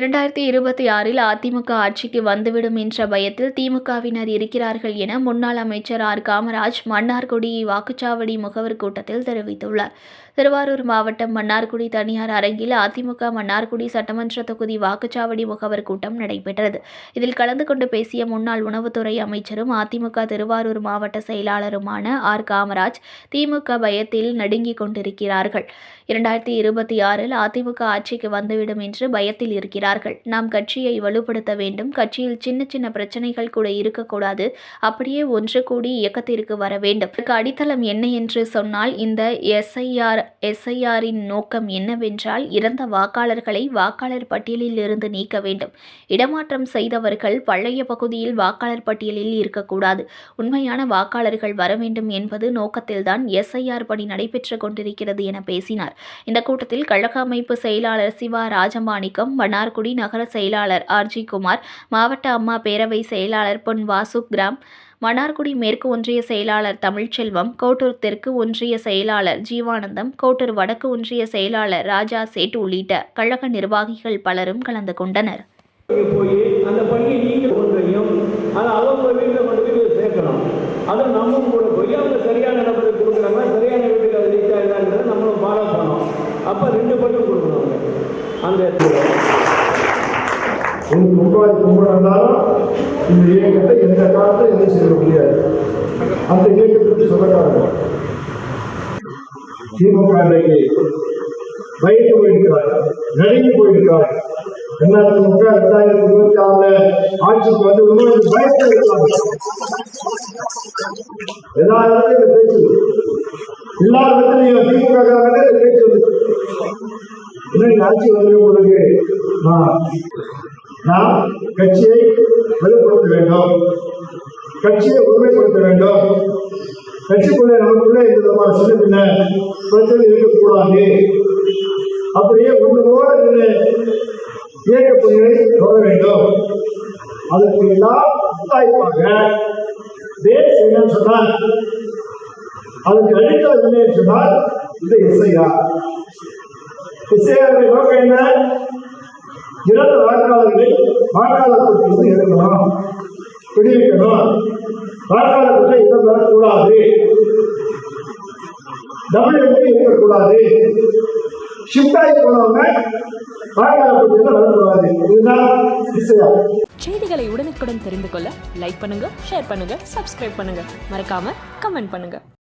2026 அதிமுக ஆட்சிக்கு வந்துவிடும் என்ற பயத்தில் திமுகவினர் இருக்கிறார்கள் என முன்னாள் அமைச்சர் ஆர். காமராஜ் மன்னார்குடி வாக்குச்சாவடி முகவர் கூட்டத்தில் தெரிவித்துள்ளார். திருவாரூர் மாவட்டம் மன்னார்குடி தனியார் அரங்கில் அதிமுக மன்னார்குடி சட்டமன்ற தொகுதி வாக்குச்சாவடி முகவர் கூட்டம் நடைபெற்றது. இதில் கலந்து கொண்டு பேசிய முன்னாள் உணவுத்துறை அமைச்சரும் அதிமுக திருவாரூர் மாவட்ட செயலாளருமான ஆர். காமராஜ், திமுக பயத்தில் நடுங்கிக் கொண்டிருக்கிறார்கள். 2026 அதிமுக ஆட்சிக்கு வந்துவிடும் என்று பயத்தில் இருக்கிறார்கள். நாம் கட்சியை வலுப்படுத்த வேண்டும். கட்சியில் சின்ன சின்ன பிரச்சனைகள் கூட இருக்கக்கூடாது. அப்படியே ஒன்று கூடி இயக்கத்திற்கு வர வேண்டும். இதற்கு அடித்தளம் என்ன என்று சொன்னால், இந்த எஸ்ஐஆரின் நோக்கம் என்னவென்றால், இறந்த வாக்காளர்களை வாக்காளர் பட்டியலில் இருந்து நீக்க வேண்டும். இடமாற்றம் செய்தவர்கள் பழைய பகுதியில் வாக்காளர் பட்டியலில் இருக்கக்கூடாது. உண்மையான வாக்காளர்கள் வர வேண்டும் என்பது நோக்கத்தில்தான் எஸ்ஐஆர் பணி நடைபெற்றுக் கொண்டிருக்கிறது என பேசினார். இந்த கூட்டத்தில் கழக அமைப்பு செயலாளர் சிவா ராஜமாணிக்கம், மன்னார்குடி நகர செயலாளர் ஆர்.ஜி. குமார், மாவட்ட அம்மா பேரவை செயலாளர் பொன் வாசுகிராம், மன்னார்குடி மேற்கு ஒன்றிய செயலாளர் தமிழ்ச்செல்வம், கோட்டூர் தெற்கு ஒன்றிய செயலாளர் ஜீவானந்தம், கோட்டூர் வடக்கு ஒன்றிய செயலாளர் ராஜா சேட் உள்ளிட்ட கழக நிர்வாகிகள் பலரும் கலந்து கொண்டனர். அதை நம்மளும் கூட போய் அவங்க சரியான நபருக்கு கொடுக்குறாங்க, சரியான வீட்டுக்கு அது ரீச் ஆகுதாங்கிறத நம்மளும் ஃபாலோ பண்ணோம். அப்போ 2 பட்டும் கொடுக்கணும். அந்த கும்பிடாலும் இந்த இயக்கத்தை எந்த காலத்தில் எதுவும் செய்ய முடியாது. அந்த இயக்கத்திற்கு சொல்லக்காரங்க திமுக அன்றைக்கு பயந்து போயிருக்கிறார், நடுங்கி போயிருக்கிறார். அதிமுக 2026 ஆட்சிக்கு வந்து பயத்தில் இருக்காங்க. எல்லா இடத்துலையும் பேச்சு, எல்லா இடத்துலையும் திமுக பேச்சு இன்னைக்கு ஆட்சி வந்து நாம் கட்சியை வலுப்படுத்த வேண்டும், கட்சியை உரிமைப்படுத்த வேண்டும். கட்சிக்குள்ளே நமக்குள்ளே இந்த விதமான சின்ன சின்ன பிரச்சனை இருக்கக்கூடாது. அப்படியே ஒன்றுபோல இயக்க பணிகளை தொடர வேண்டும். அதற்கு எல்லாம் முத்தாய்ப்பாக தேச என்னன்னு சொன்னால், அதுக்கு அடித்தளம் இல்லை என்று சொன்னால் இந்த எஸ்ஐஆர் நோக்கம் என்ன? இறந்த வாக்காளர்களை வாக்காளர் பட்டியலில் எடுக்கணும், விடுவிக்கணும். வாக்காளர் பட்டியல் இடம் வரக்கூடாது, டபுள் என்ட்ரி இருக்கக்கூடாது, ஷிஃப்ட் ஆகி போனவங்க வாக்காளர் பட்டியலில் வரக்கூடாது. இதுதான் எஸ்ஐஆர். செய்திகளை உடனுக்குடன் தெரிந்து கொள்ள லைக் பண்ணுங்க, ஷேர் பண்ணுங்க, சப்ஸ்கிரைப் பண்ணுங்க, மறக்காம கமெண்ட் பண்ணுங்க.